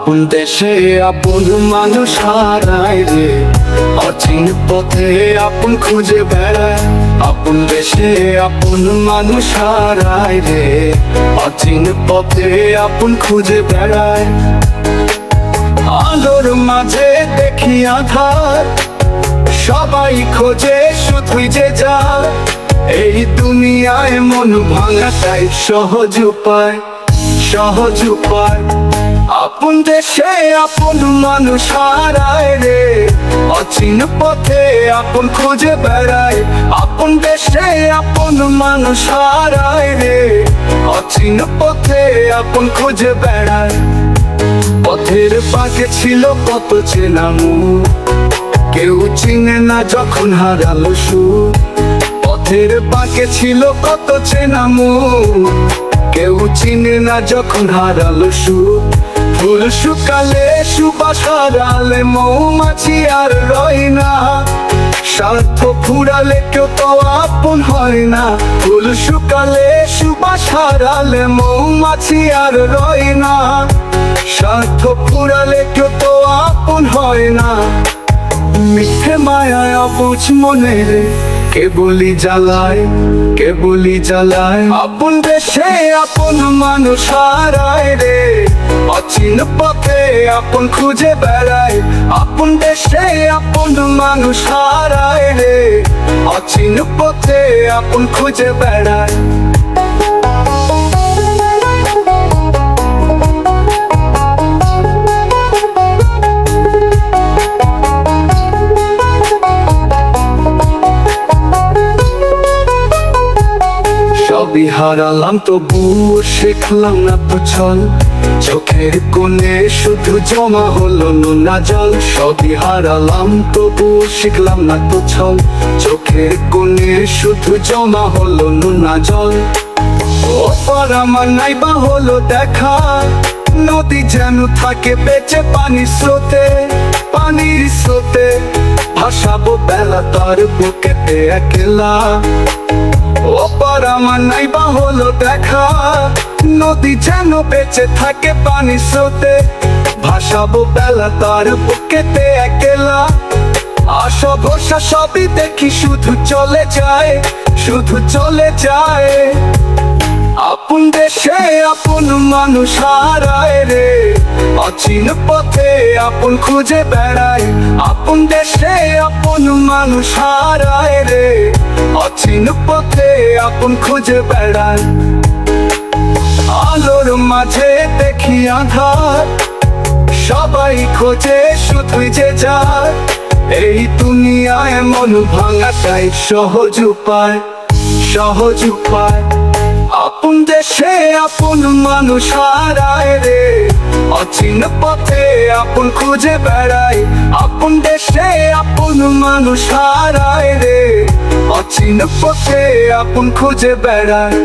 আপন দেশে আপন মানুষ হারায় রে, অচিন পথে আপন খুঁজে বেড়ায়। আপন দেশে আপন মানুষ হারায় রে, অচিন পথে আপন খুঁজে বেড়ায়। আলোর মাঝে দেখি আঁধার, সবাই খোঁজে শুধুই যে যায়। এই দুনিয়ায় মন ভাঙাটাই সহজ উপায়, সহজ উপায়। আপন দেশে আপন মানুষ হারায় রে, অচিন পথে আপন খুঁজে বেড়ায়। আপন দেশে আপন মানুষ হারায় রে, অচিন পথে আপন খুঁজে বেড়ায়। পথের পাশে ছিল কত চেনা মুখ, কেউ চিনে না যখন হারালো সুর। পথের পাশে ছিল কত চেনা মুখ, কেউ চিনে না যখন হারালো সুর। ফুল শুকালে সুবাস হারালে মৌমাছি আর রয় না, স্বার্থ ফুরালে কেউ তো আপন হয় না। ফুল শুকালে সুবাস হারালে মৌমাছি আর রয় না, স্বার্থ ফুরালে কেউ তো আপন হয় না। মিথ্যে মায়ায় অবুঝ মনে রে, কেবলই জ্বালায়, কেবলই জ্বালায়। আপন দেশে আপন মানুষ হারায় রে, অচিন পথে আপন খুঁজে বেড়ায়। আপন দেশে আপন মানুষ হারায় রে, অচিন পথে আপন খুঁজে বেড়ায়। সবই হারালাম তবু শিখলাম না তো ছল, চোখের কোণে শুধু জমা হলো নোনা জল। সবই হারালাম তবু শিখলাম না তো ছল, চোখের কোণে শুধু জমা হলো নোনা জল। ওপার আমার নাইবা হলো দেখা, নদী যেন থাকে বেঁচে পানির স্রোতে, পানির স্রোতে। ভাসাবো বেলা তার বুকেতে একলা। ওপার আমার নাইবা হলো দেখা, নদী যেন বেঁচে থাকে পানির স্রোতে। ভাসাবো বেলা তার বুকেতে একলা। আশা ভরসা সবই দেখি শুধু চলে যায়, শুধু চলে যায়। আপন দেশে আপন মানুষ হারায় রে, অচিন পথে আপন খুঁজে বেড়ায়। আপন দেশে আপন মানুষ হারায় রে, অচিন পথে আপন খুঁজে বেড়ায়। আলোর মাঝে দেখি আঁধার, সবাই খোঁজে শুধুই যে যায়। এই দুনিয়ায় মন ভাঙাটাই সহজ উপায়, সহজ উপায়। আপন দেশে আপন মানুষ হারায় রে, অচিন পথে আপন খুঁজে বেড়ায়। আপন দেশে আপন মানুষ হারায় রে, অচিন পথে আপন খুঁজে বেড়ায়।